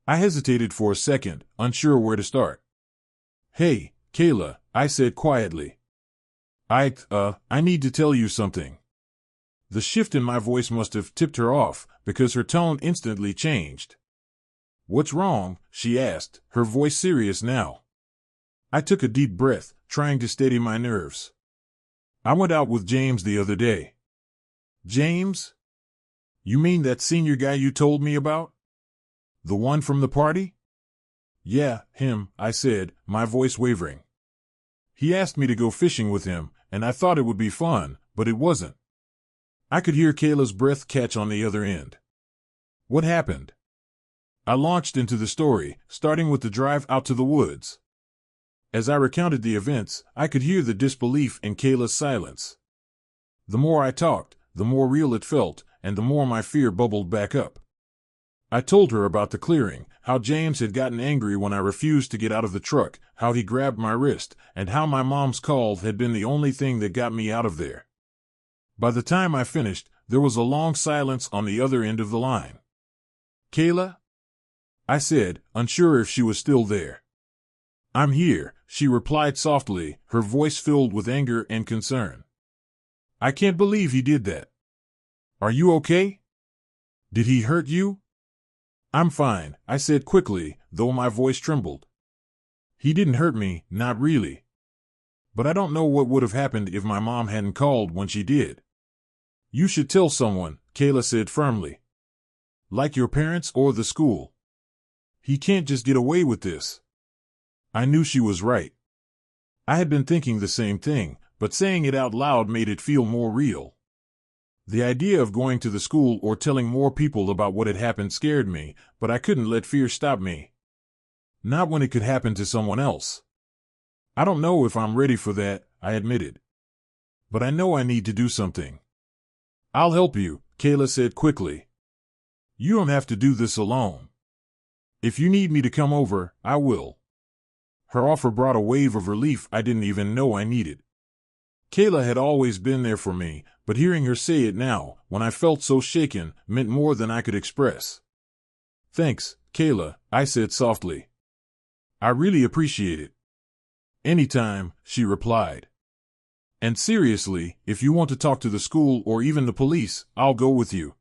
Speaker 1: I hesitated for a second, unsure where to start. "Hey, Kayla," I said quietly. I need to tell you something." The shift in my voice must have tipped her off, because her tone instantly changed. "What's wrong?" she asked, her voice serious now. I took a deep breath, trying to steady my nerves. "I went out with James the other day." "James? You mean that senior guy you told me about? The one from the party?" Yeah, him, I said, my voice wavering. He asked me to go fishing with him, and I thought it would be fun, but it wasn't. I could hear Kayla's breath catch on the other end. What happened? I launched into the story, starting with the drive out to the woods. As I recounted the events, I could hear the disbelief in Kayla's silence. The more I talked, the more real it felt, and the more my fear bubbled back up. I told her about the clearing, how James had gotten angry when I refused to get out of the truck, how he grabbed my wrist, and how my mom's call had been the only thing that got me out of there. By the time I finished, there was a long silence on the other end of the line. Kayla? I said, unsure if she was still there. I'm here, she replied softly, her voice filled with anger and concern. I can't believe he did that. Are you okay? Did he hurt you? I'm fine, I said quickly, though my voice trembled. He didn't hurt me, not really. But I don't know what would have happened if my mom hadn't called when she did. You should tell someone, Kayla said firmly. Like your parents or the school. He can't just get away with this. I knew she was right. I had been thinking the same thing, but saying it out loud made it feel more real. The idea of going to the school or telling more people about what had happened scared me, but I couldn't let fear stop me. Not when it could happen to someone else. I don't know if I'm ready for that, I admitted. But I know I need to do something. I'll help you, Kayla said quickly. You don't have to do this alone. If you need me to come over, I will. Her offer brought a wave of relief I didn't even know I needed. Kayla had always been there for me, but hearing her say it now, when I felt so shaken, meant more than I could express. Thanks, Kayla, I said softly. I really appreciate it. Anytime, she replied. And seriously, if you want to talk to the school or even the police, I'll go with you.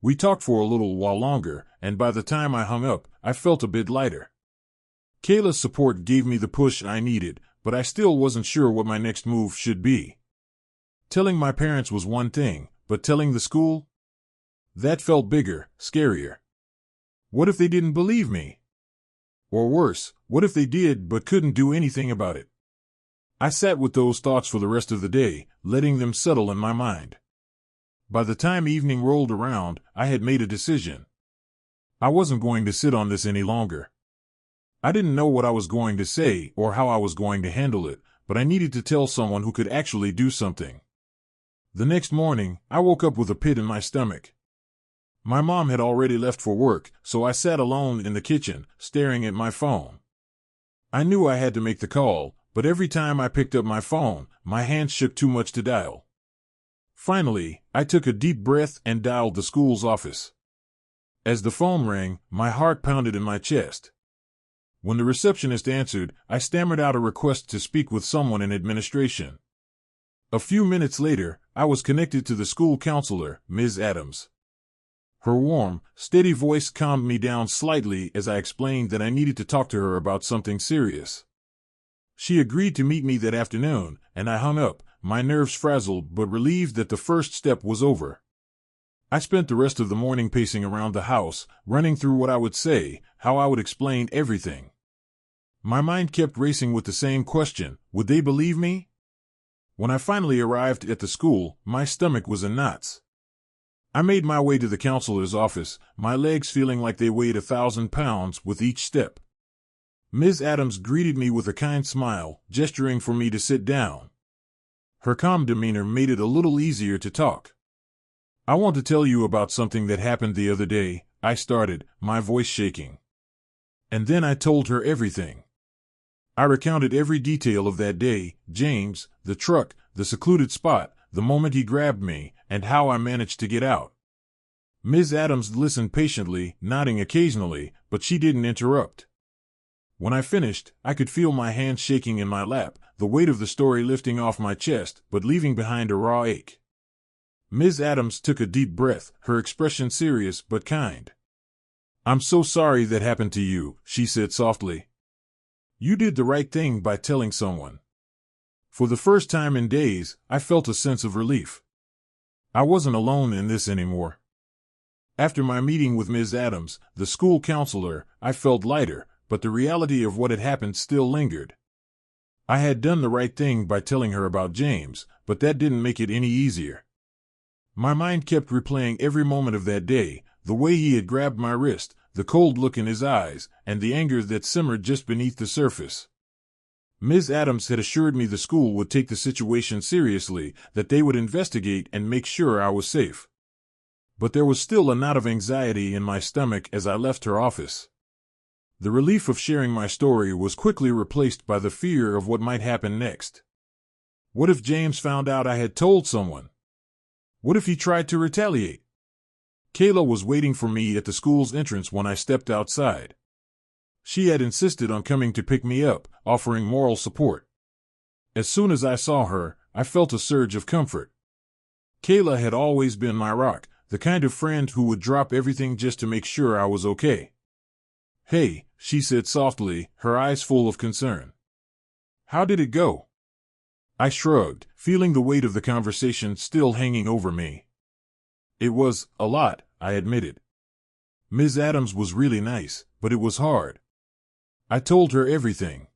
Speaker 1: We talked for a little while longer, and by the time I hung up, I felt a bit lighter. Kayla's support gave me the push I needed, but I still wasn't sure what my next move should be. Telling my parents was one thing, but telling the school? That felt bigger, scarier. What if they didn't believe me? Or worse, what if they did but couldn't do anything about it? I sat with those thoughts for the rest of the day, letting them settle in my mind. By the time evening rolled around, I had made a decision. I wasn't going to sit on this any longer. I didn't know what I was going to say or how I was going to handle it, but I needed to tell someone who could actually do something. The next morning, I woke up with a pit in my stomach. My mom had already left for work, so I sat alone in the kitchen, staring at my phone. I knew I had to make the call, but every time I picked up my phone, my hands shook too much to dial. Finally, I took a deep breath and dialed the school's office. As the phone rang, my heart pounded in my chest. When the receptionist answered, I stammered out a request to speak with someone in administration. A few minutes later, I was connected to the school counselor, Ms. Adams. Her warm, steady voice calmed me down slightly as I explained that I needed to talk to her about something serious. She agreed to meet me that afternoon, and I hung up, my nerves frazzled but relieved that the first step was over. I spent the rest of the morning pacing around the house, running through what I would say, how I would explain everything. My mind kept racing with the same question: would they believe me? When I finally arrived at the school, my stomach was in knots. I made my way to the counselor's office, my legs feeling like they weighed 1,000 pounds with each step. Ms. Adams greeted me with a kind smile, gesturing for me to sit down. Her calm demeanor made it a little easier to talk. I want to tell you about something that happened the other day, I started, my voice shaking. And then I told her everything. I recounted every detail of that day: James, the truck, the secluded spot, the moment he grabbed me, and how I managed to get out. Ms. Adams listened patiently, nodding occasionally, but she didn't interrupt. When I finished, I could feel my hands shaking in my lap, the weight of the story lifting off my chest, but leaving behind a raw ache. Ms. Adams took a deep breath, her expression serious but kind. "I'm so sorry that happened to you," she said softly. "You did the right thing by telling someone." For the first time in days, I felt a sense of relief. I wasn't alone in this anymore. After my meeting with Ms. Adams, the school counselor, I felt lighter, but the reality of what had happened still lingered. I had done the right thing by telling her about James, but that didn't make it any easier. My mind kept replaying every moment of that day, the way he had grabbed my wrist, the cold look in his eyes, and the anger that simmered just beneath the surface. Ms. Adams had assured me the school would take the situation seriously, that they would investigate and make sure I was safe. But there was still a knot of anxiety in my stomach as I left her office. The relief of sharing my story was quickly replaced by the fear of what might happen next. What if James found out I had told someone? What if he tried to retaliate? Kayla was waiting for me at the school's entrance when I stepped outside. She had insisted on coming to pick me up, offering moral support. As soon as I saw her, I felt a surge of comfort. Kayla had always been my rock, the kind of friend who would drop everything just to make sure I was okay. "Hey," she said softly, her eyes full of concern. "How did it go?" I shrugged, feeling the weight of the conversation still hanging over me. "It was a lot," I admitted. "Ms. Adams was really nice, but it was hard. I told her everything."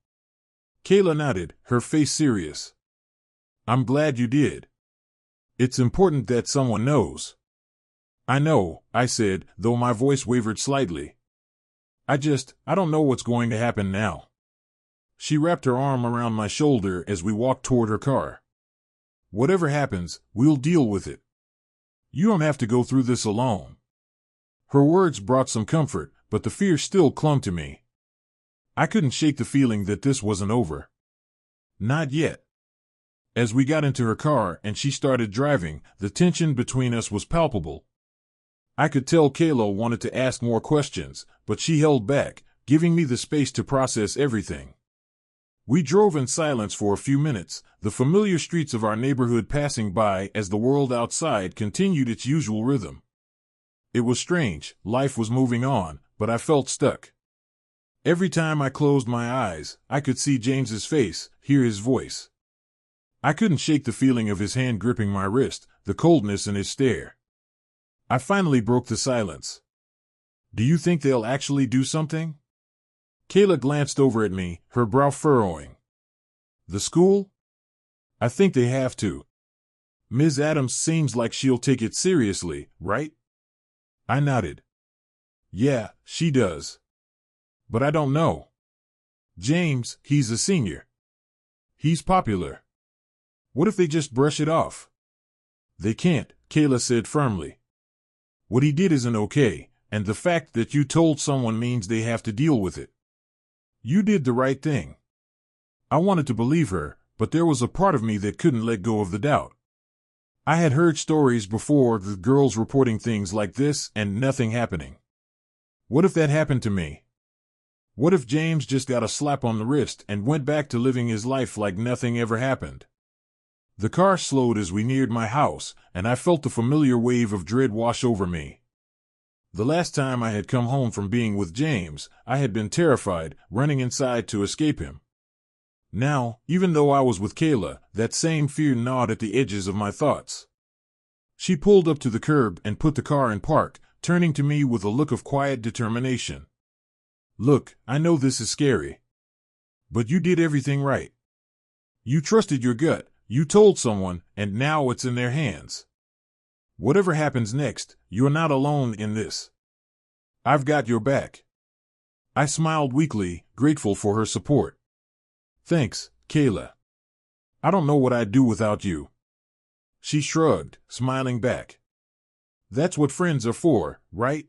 Speaker 1: Kayla nodded, her face serious. "I'm glad you did. It's important that someone knows." "I know," I said, though my voice wavered slightly. I don't know what's going to happen now." She wrapped her arm around my shoulder as we walked toward her car. "Whatever happens, we'll deal with it. You don't have to go through this alone." Her words brought some comfort, but the fear still clung to me. I couldn't shake the feeling that this wasn't over. Not yet. As we got into her car and she started driving, the tension between us was palpable. I could tell Kayla wanted to ask more questions, but she held back, giving me the space to process everything. We drove in silence for a few minutes, the familiar streets of our neighborhood passing by as the world outside continued its usual rhythm. It was strange, life was moving on, but I felt stuck. Every time I closed my eyes, I could see James's face, hear his voice. I couldn't shake the feeling of his hand gripping my wrist, the coldness in his stare. I finally broke the silence. "Do you think they'll actually do something?" Kayla glanced over at me, her brow furrowing. "The school? I think they have to. Ms. Adams seems like she'll take it seriously, right?" I nodded. "Yeah, she does. But I don't know. James, he's a senior. He's popular. What if they just brush it off?" "They can't," Kayla said firmly. "What he did isn't okay, and the fact that you told someone means they have to deal with it. You did the right thing." I wanted to believe her, but there was a part of me that couldn't let go of the doubt. I had heard stories before of girls reporting things like this and nothing happening. What if that happened to me? What if James just got a slap on the wrist and went back to living his life like nothing ever happened? The car slowed as we neared my house, and I felt the familiar wave of dread wash over me. The last time I had come home from being with James, I had been terrified, running inside to escape him. Now, even though I was with Kayla, that same fear gnawed at the edges of my thoughts. She pulled up to the curb and put the car in park, turning to me with a look of quiet determination. "Look, I know this is scary. But you did everything right. You trusted your gut, you told someone, and now it's in their hands. Whatever happens next, you're not alone in this. I've got your back." I smiled weakly, grateful for her support. "Thanks, Kayla. I don't know what I'd do without you." She shrugged, smiling back. "That's what friends are for, right?"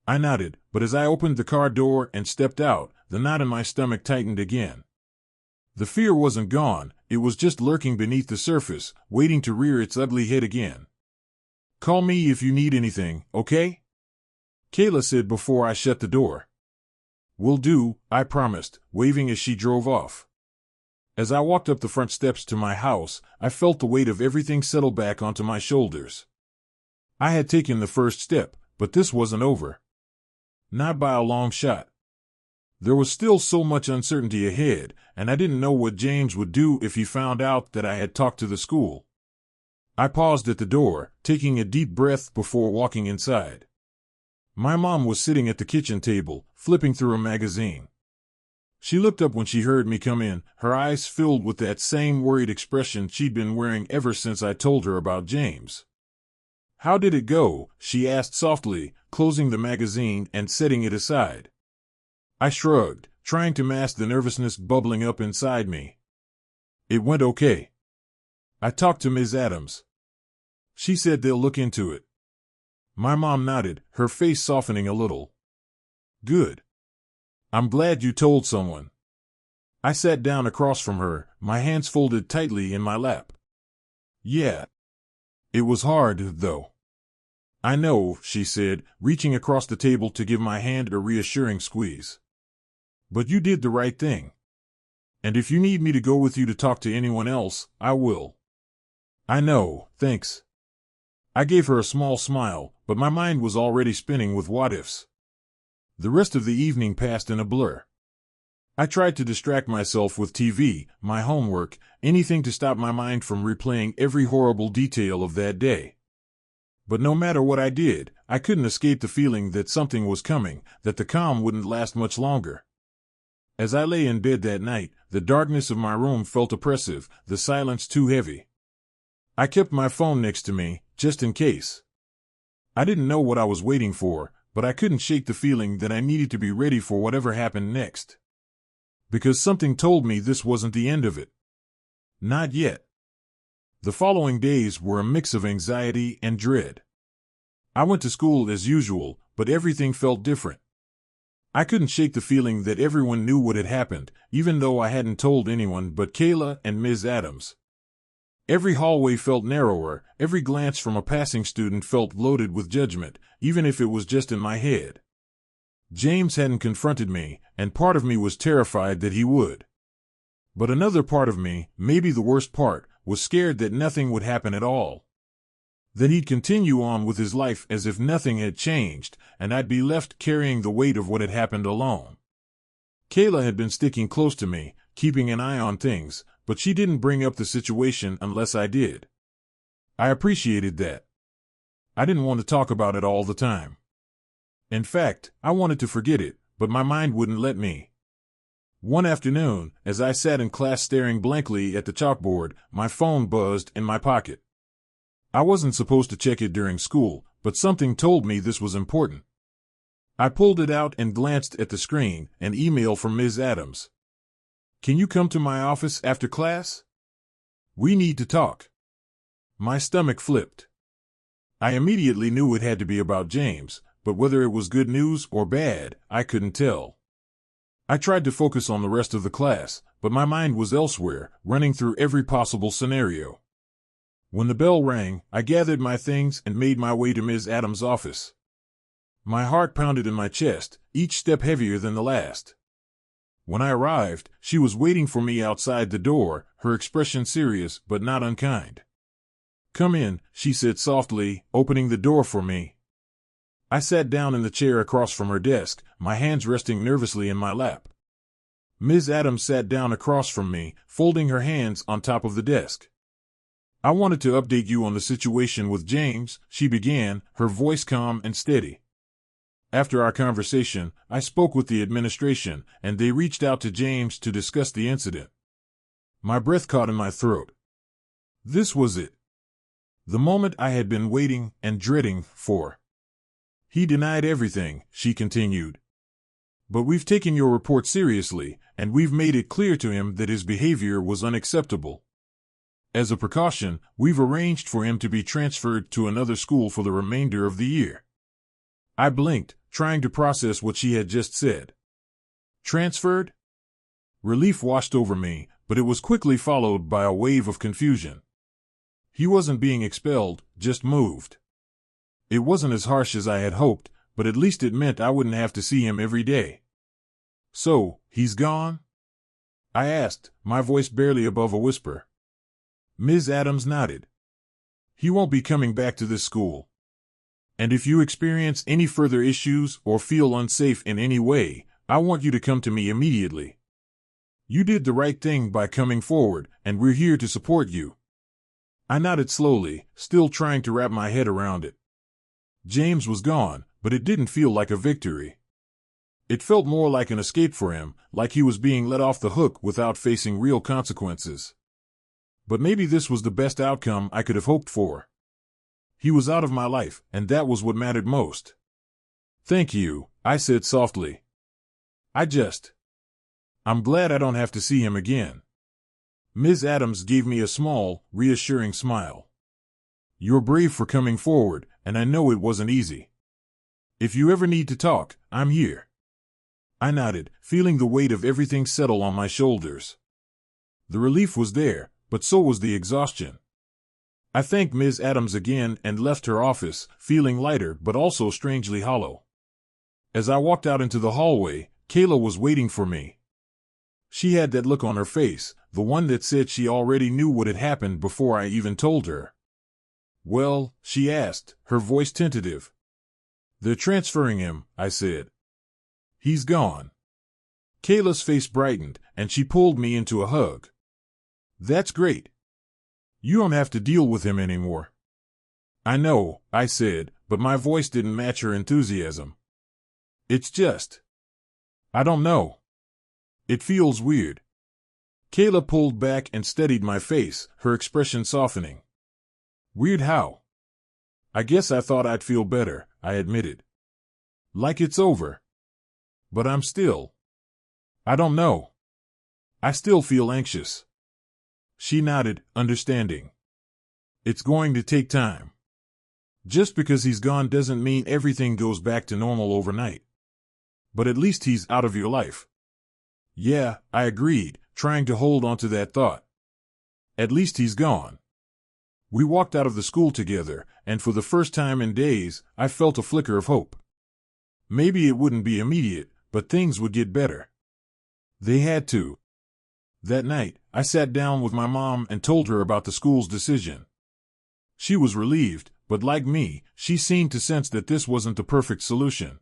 Speaker 1: I nodded, but as I opened the car door and stepped out, the knot in my stomach tightened again. The fear wasn't gone, it was just lurking beneath the surface, waiting to rear its ugly head again. "Call me if you need anything, okay?" Kayla said before I shut the door. "Will do," I promised, waving as she drove off. As I walked up the front steps to my house, I felt the weight of everything settle back onto my shoulders. I had taken the first step, but this wasn't over. Not by a long shot. There was still so much uncertainty ahead, and I didn't know what James would do if he found out that I had talked to the school. I paused at the door, taking a deep breath before walking inside. My mom was sitting at the kitchen table, flipping through a magazine. She looked up when she heard me come in, her eyes filled with that same worried expression she'd been wearing ever since I told her about James. "How did it go?" she asked softly, closing the magazine and setting it aside. I shrugged, trying to mask the nervousness bubbling up inside me. "It went okay. I talked to Ms. Adams. She said they'll look into it." My mom nodded, her face softening a little. "Good. I'm glad you told someone." I sat down across from her, my hands folded tightly in my lap. "Yeah. It was hard, though." "I know," she said, reaching across the table to give my hand a reassuring squeeze. "But you did the right thing. And if you need me to go with you to talk to anyone else, I will." "I know, thanks." I gave her a small smile, but my mind was already spinning with what-ifs. The rest of the evening passed in a blur. I tried to distract myself with TV, my homework, anything to stop my mind from replaying every horrible detail of that day. But no matter what I did, I couldn't escape the feeling that something was coming, that the calm wouldn't last much longer. As I lay in bed that night, the darkness of my room felt oppressive, the silence too heavy. I kept my phone next to me, just in case. I didn't know what I was waiting for, but I couldn't shake the feeling that I needed to be ready for whatever happened next. Because something told me this wasn't the end of it. Not yet. The following days were a mix of anxiety and dread. I went to school as usual, but everything felt different. I couldn't shake the feeling that everyone knew what had happened, even though I hadn't told anyone but Kayla and Ms. Adams. Every hallway felt narrower, every glance from a passing student felt loaded with judgment, even if it was just in my head. James hadn't confronted me, and part of me was terrified that he would. But another part of me, maybe the worst part, was scared that nothing would happen at all. That he'd continue on with his life as if nothing had changed, and I'd be left carrying the weight of what had happened alone. Kayla had been sticking close to me, keeping an eye on things, but she didn't bring up the situation unless I did. I appreciated that. I didn't want to talk about it all the time. In fact, I wanted to forget it, but my mind wouldn't let me. One afternoon, as I sat in class staring blankly at the chalkboard, my phone buzzed in my pocket. I wasn't supposed to check it during school, but something told me this was important. I pulled it out and glanced at the screen, an email from Ms. Adams. "Can you come to my office after class? We need to talk." My stomach flipped. I immediately knew it had to be about James, but whether it was good news or bad, I couldn't tell. I tried to focus on the rest of the class, but my mind was elsewhere, running through every possible scenario. When the bell rang, I gathered my things and made my way to Ms. Adams' office. My heart pounded in my chest, each step heavier than the last. When I arrived, she was waiting for me outside the door, her expression serious but not unkind. "Come in," she said softly, opening the door for me. I sat down in the chair across from her desk, my hands resting nervously in my lap. Ms. Adams sat down across from me, folding her hands on top of the desk. "I wanted to update you on the situation with James," she began, her voice calm and steady. "After our conversation, I spoke with the administration, and they reached out to James to discuss the incident." My breath caught in my throat. This was it. The moment I had been waiting and dreading for. "He denied everything," she continued. "But we've taken your report seriously, and we've made it clear to him that his behavior was unacceptable. As a precaution, we've arranged for him to be transferred to another school for the remainder of the year." I blinked, trying to process what she had just said. Transferred? Relief washed over me, but it was quickly followed by a wave of confusion. He wasn't being expelled, just moved. It wasn't as harsh as I had hoped, but at least it meant I wouldn't have to see him every day. "So, he's gone?" I asked, my voice barely above a whisper. Ms. Adams nodded. "He won't be coming back to this school. And if you experience any further issues or feel unsafe in any way, I want you to come to me immediately. You did the right thing by coming forward, and we're here to support you." I nodded slowly, still trying to wrap my head around it. James was gone, But it didn't feel like a victory. It felt more like an escape for him, like he was being let off the hook without facing real consequences. But maybe this was the best outcome I could have hoped for. He was out of my life, and that was what mattered most. "Thank you," I said softly. I'm glad I don't have to see him again." Ms. Adams gave me a small, reassuring smile. "You're brave for coming forward, and I know it wasn't easy. If you ever need to talk, I'm here." I nodded, feeling the weight of everything settle on my shoulders. The relief was there, but so was the exhaustion. I thanked Ms. Adams again and left her office, feeling lighter but also strangely hollow. As I walked out into the hallway, Kayla was waiting for me. She had that look on her face, the one that said she already knew what had happened before I even told her. "Well?" she asked, her voice tentative. "They're transferring him," I said. "He's gone." Kayla's face brightened, and she pulled me into a hug. "That's great. You don't have to deal with him anymore." "I know," I said, but my voice didn't match her enthusiasm. "It's just, I don't know. It feels weird." Kayla pulled back and steadied my face, her expression softening. "Weird how?" "I guess I thought I'd feel better," I admitted. "Like it's over. But I don't know. I still feel anxious." She nodded, understanding. "It's going to take time. Just because he's gone doesn't mean everything goes back to normal overnight. But at least he's out of your life." "Yeah," I agreed, trying to hold on to that thought. "At least he's gone." We walked out of the school together, and for the first time in days, I felt a flicker of hope. Maybe it wouldn't be immediate, but things would get better. They had to. That night, I sat down with my mom and told her about the school's decision. She was relieved, but like me, she seemed to sense that this wasn't the perfect solution.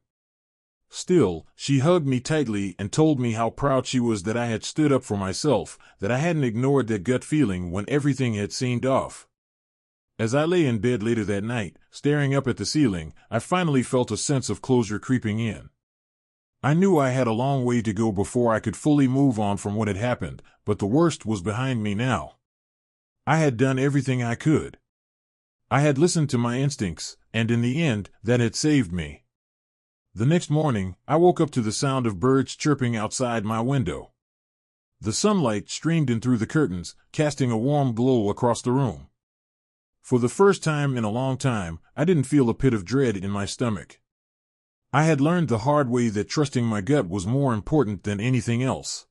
Speaker 1: Still, she hugged me tightly and told me how proud she was that I had stood up for myself, that I hadn't ignored that gut feeling when everything had seemed off. As I lay in bed later that night, staring up at the ceiling, I finally felt a sense of closure creeping in. I knew I had a long way to go before I could fully move on from what had happened, but the worst was behind me now. I had done everything I could. I had listened to my instincts, and in the end, that had saved me. The next morning, I woke up to the sound of birds chirping outside my window. The sunlight streamed in through the curtains, casting a warm glow across the room. For the first time in a long time, I didn't feel a pit of dread in my stomach. I had learned the hard way that trusting my gut was more important than anything else.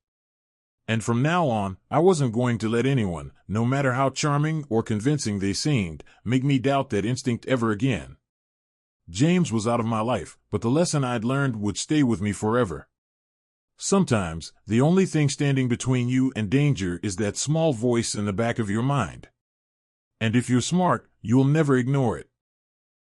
Speaker 1: And from now on, I wasn't going to let anyone, no matter how charming or convincing they seemed, make me doubt that instinct ever again. James was out of my life, but the lesson I'd learned would stay with me forever. Sometimes, the only thing standing between you and danger is that small voice in the back of your mind. And if you're smart, you'll never ignore it.